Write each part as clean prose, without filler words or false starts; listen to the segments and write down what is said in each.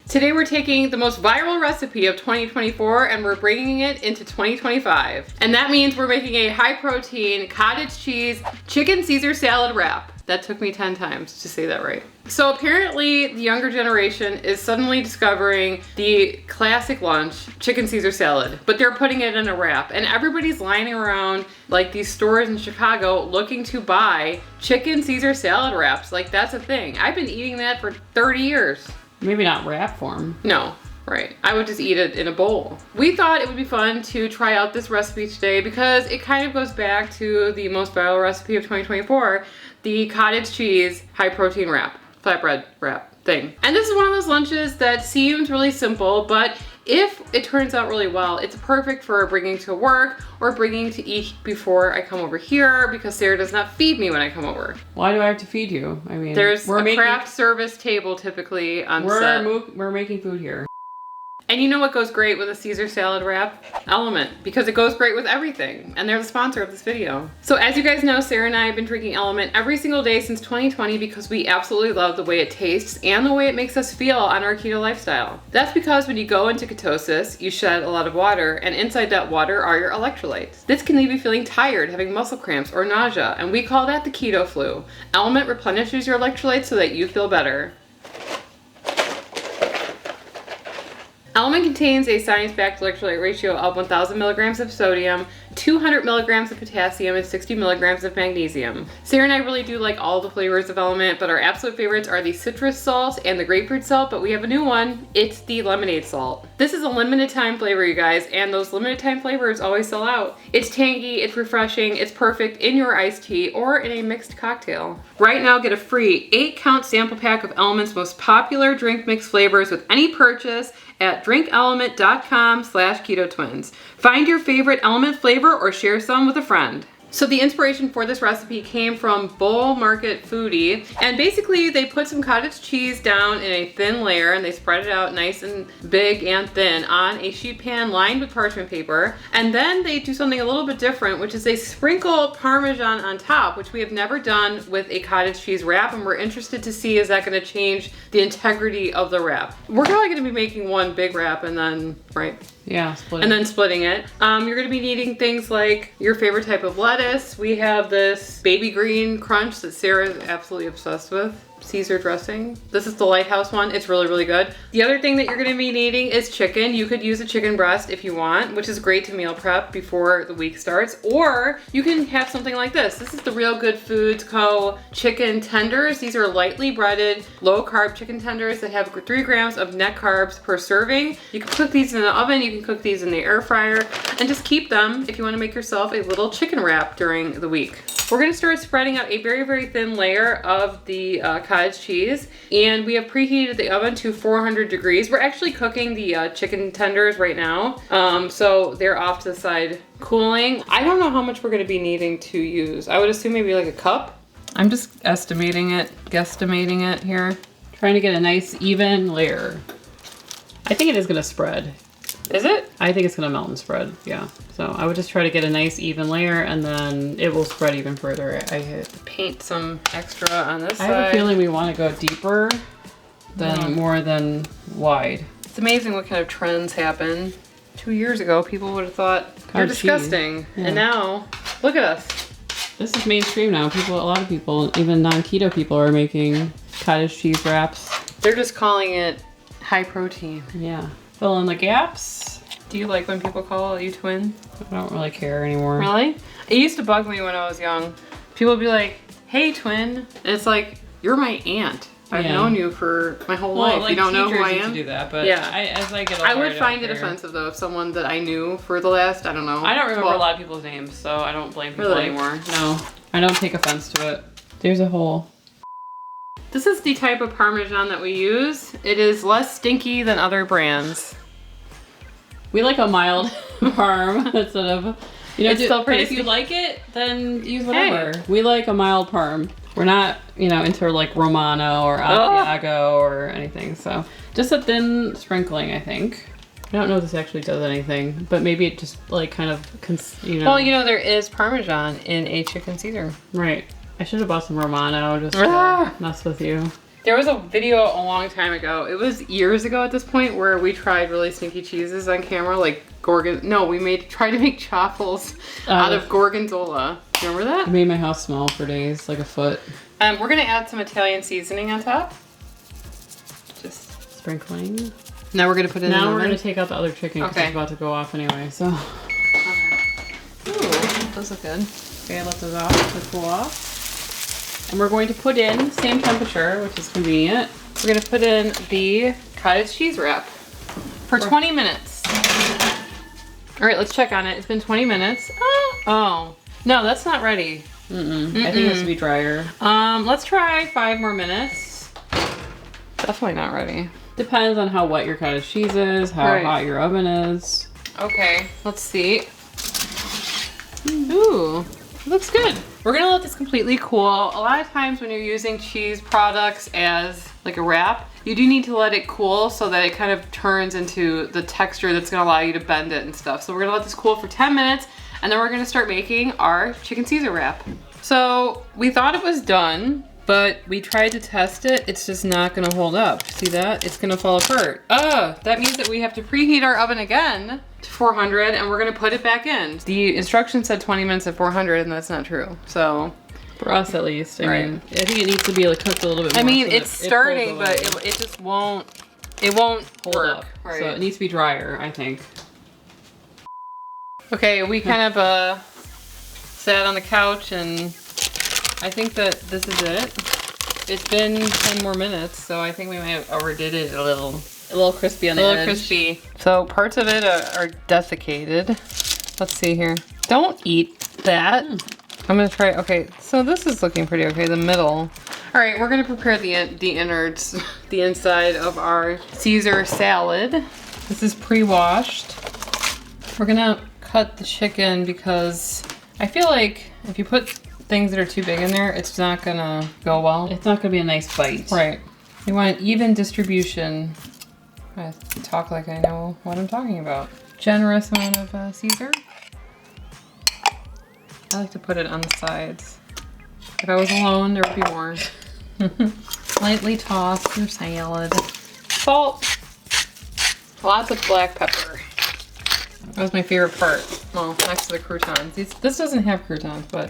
Today we're taking the most viral recipe of 2024 and we're bringing it into 2025. And that means we're making a high protein cottage cheese chicken Caesar salad wrap. That took me 10 times to say that right. So apparently the younger generation is suddenly discovering the classic lunch, chicken Caesar salad, but they're putting it in a wrap. And everybody's lining around like these stores in Chicago looking to buy chicken Caesar salad wraps. Like that's a thing. I've been eating that for 30 years. Maybe not wrap form. No. Right. I would just eat it in a bowl. We thought it would be fun to try out this recipe today because it kind of goes back to the most viral recipe of 2024, the cottage cheese high protein wrap, flatbread wrap thing. And this is one of those lunches that seems really simple, but if it turns out really well, it's perfect for bringing to work or bringing to eat before I come over here because Sarah does not feed me when I come over. Why do I have to feed you? I mean, there's a craft service table typically on set. We're making food here. And you know what goes great with a Caesar salad wrap? Element, because it goes great with everything. And they're the sponsor of this video. So as you guys know, Sarah and I have been drinking Element every single day since 2020 because we absolutely love the way it tastes and the way it makes us feel on our keto lifestyle. That's because when you go into ketosis, you shed a lot of water, and inside that water are your electrolytes. This can leave you feeling tired, having muscle cramps, or nausea, and we call that the keto flu. Element replenishes your electrolytes so that you feel better. Element contains a science-backed electrolyte ratio of 1,000 milligrams of sodium, 200 milligrams of potassium, and 60 milligrams of magnesium. Sarah and I really do like all the flavors of Element, but our absolute favorites are the citrus salt and the grapefruit salt, but we have a new one. It's the lemonade salt. This is a limited time flavor, you guys, and those limited time flavors always sell out. It's tangy, it's refreshing, it's perfect in your iced tea or in a mixed cocktail. Right now, get a free 8-count sample pack of Element's most popular drink mix flavors with any purchase at drinkelement.com/ketotwins. Find your favorite Element flavor or share some with a friend. So the inspiration for this recipe came from Bull Market Foodie, and basically they put some cottage cheese down in a thin layer and they spread it out nice and big and thin on a sheet pan lined with parchment paper, and then they do something a little bit different, which is they sprinkle Parmesan on top, which we have never done with a cottage cheese wrap, and we're interested to see is that going to change the integrity of the wrap. We're probably going to be making one big wrap and then, right? Yeah, and then splitting it. You're gonna be needing things like your favorite type of lettuce. We have this baby green crunch that Sarah is absolutely obsessed with. Caesar dressing. This is the Lighthouse one. It's really, really good. The other thing that you're gonna be needing is chicken. You could use a chicken breast if you want, which is great to meal prep before the week starts, or you can have something like this. This is the Real Good Foods Co. chicken tenders. These are lightly breaded, low carb chicken tenders that have 3 grams of net carbs per serving. You can cook these in the oven, you can cook these in the air fryer, and just keep them if you wanna make yourself a little chicken wrap during the week. We're gonna start spreading out a very, very thin layer of the cottage cheese, and we have preheated the oven to 400 degrees. We're actually cooking the chicken tenders right now, so they're off to the side cooling. I don't know how much we're gonna be needing to use. I would assume maybe like a cup. I'm just estimating it, guesstimating it here. Trying to get a nice even layer. I think it is gonna spread. Is it? I think it's gonna melt and spread, yeah. So I would just try to get a nice even layer and then it will spread even further. I hit paint some extra on this side. I have a feeling we want to go deeper than more than wide. It's amazing what kind of trends happen. 2 years ago, people would have thought they're disgusting. Yeah. And now, look at us. This is mainstream now. A lot of people, even non-keto people, are making cottage cheese wraps. They're just calling it high protein. Yeah. Fill in the gaps. Do you like when people call you twin? I don't really care anymore. Really? It used to bug me when I was young. People would be like, hey twin. And it's like, you're my aunt. I've known you for my whole life. Like, you don't know who I am? To do that, but yeah. As I get older, I would find it offensive though if someone that I knew for the last, I don't know. I don't remember a lot of people's names, so I don't blame people anymore. No, I don't take offense to it. There's a hole. This is the type of Parmesan that we use. It is less stinky than other brands. We like a mild parm instead of, it's still pretty. If you like it, then use whatever. Hey. We like a mild parm. We're not, into like Romano or Asiago or anything. So just a thin sprinkling, I think. I don't know if this actually does anything, but maybe it just like kind of, Well, there is Parmesan in a chicken Caesar. Right. I should have bought some Romano just to mess with you. There was a video a long time ago. It was years ago at this point where we tried really sneaky cheeses on camera, like tried to make chaffles out of gorgonzola. Remember that? It made my house smell for days, like a foot. We're gonna add some Italian seasoning on top. Just sprinkling. Now we're gonna put it in the oven. Now we're gonna take out the other chicken because it's about to go off anyway. So. Ooh, those look good. Okay, let those off to cool off. And we're going to put in same temperature, which is convenient. We're gonna put in the cottage cheese wrap for 20 minutes. All right, let's check on it. It's been 20 minutes. Oh, no, that's not ready. I think it has to be drier. Let's try 5 more minutes. Definitely not ready. Depends on how wet your cottage cheese is, how hot your oven is. Okay, let's see. Ooh, it looks good. We're gonna let this completely cool. A lot of times when you're using cheese products as like a wrap, you do need to let it cool so that it kind of turns into the texture that's gonna allow you to bend it and stuff. So we're gonna let this cool for 10 minutes and then we're gonna start making our chicken Caesar wrap. So we thought it was done, but we tried to test it. It's just not gonna hold up. See that? It's gonna fall apart. That means that we have to preheat our oven again to 400 and we're gonna put it back in. The instructions said 20 minutes at 400 and that's not true. So for us at least, I mean, I think it needs to be like cooked a little bit more. I mean, so it's starting, but it just won't, hold work. up. Right. So it needs to be drier, I think. Okay, we kind of sat on the couch and I think that this is it. It's been 10 more minutes, so I think we might have overdid it a little crispy on the edge. A little crispy. So parts of it are desiccated. Let's see here. Don't eat that. I'm gonna try, okay, so this is looking pretty okay, the middle. All right, we're gonna prepare the innards, the inside of our Caesar salad. This is pre-washed. We're gonna cut the chicken because I feel like if you put things that are too big in there, it's not gonna go well. It's not gonna be a nice bite. Right. You want even distribution. I talk like I know what I'm talking about. Generous amount of Caesar. I like to put it on the sides. If I was alone, there would be more. Lightly toss your salad. Salt. Lots of black pepper. That was my favorite part. Well, next to the croutons. This doesn't have croutons, but...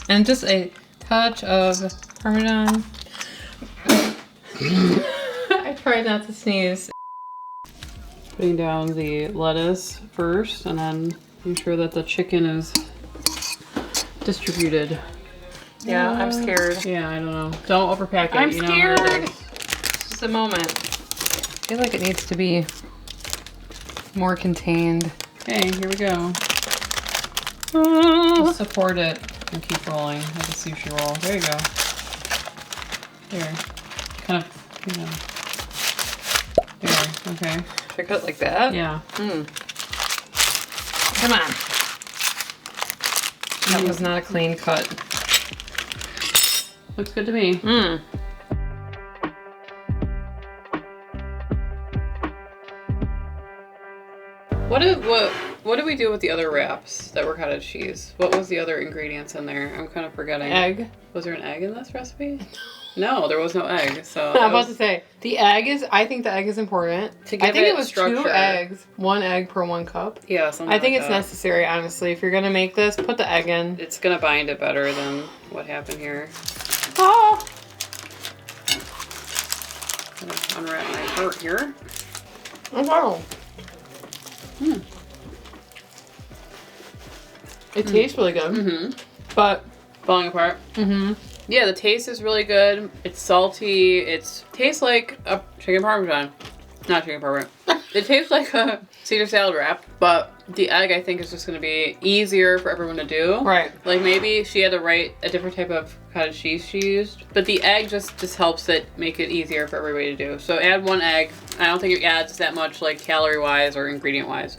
And just a touch of Parmesan. I tried not to sneeze. Putting down the lettuce first, and then make sure that the chicken is distributed. Yeah, I'm scared. Yeah, I don't know. Don't overpack it. I'm you know scared. how it is. Just a moment. I feel like it needs to be more contained. Okay, here we go. Just support it and keep rolling like a sushi roll. There you go. There. Kind of, you know. There, okay. Should I cut it like that? Yeah. Come on. That was not a clean cut. Looks good to me. What did we do with the other wraps that were cottage cheese? What was the other ingredients in there? I'm kind of forgetting. Egg. Was there an egg in this recipe? No, there was no egg. So I'm about to say the egg is. I think the egg is important. To give I think it it was structure. 2 eggs, 1 egg per 1 cup. Yeah, something I think like it's that. necessary, honestly. If you're gonna make this, put the egg in. It's gonna bind it better than what happened here. Oh, I'm gonna unwrap my heart here. wow. It tastes really good. But Falling apart. Yeah, the taste is really good. It's salty. It tastes like a chicken parmesan. Not chicken parmesan. It tastes like a Caesar salad wrap, but the egg I think is just gonna be easier for everyone to do. right. Like maybe she had to write a different type of cottage cheese she used, but the egg just helps it make it easier for everybody to do. So add 1 egg. I don't think it adds that much like calorie wise or ingredient wise.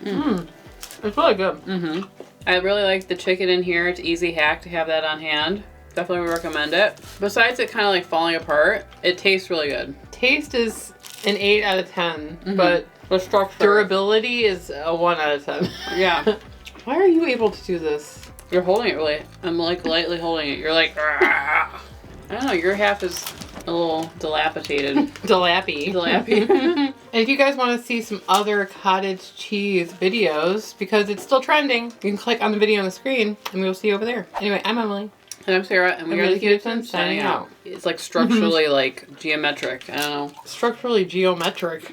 It's really good. I really like the chicken in here. It's easy hack to have that on hand. Definitely would recommend it. Besides it kind of like falling apart, it tastes really good. Taste is an 8 out of 10, but The structure. durability is a 1 out of 10. Yeah. Why are you able to do this? You're holding it really. I'm like lightly holding it. You're like, "Argh." I don't know, your half is a little dilapidated. Delappy. Delappy. And if you guys want to see some other cottage cheese videos, because it's still trending, you can click on the video on the screen and we'll see you over there. Anyway, I'm Emily. And I'm Sarah, and we are the Keto Twins signing out. It's like structurally like geometric. I don't know. Structurally geometric.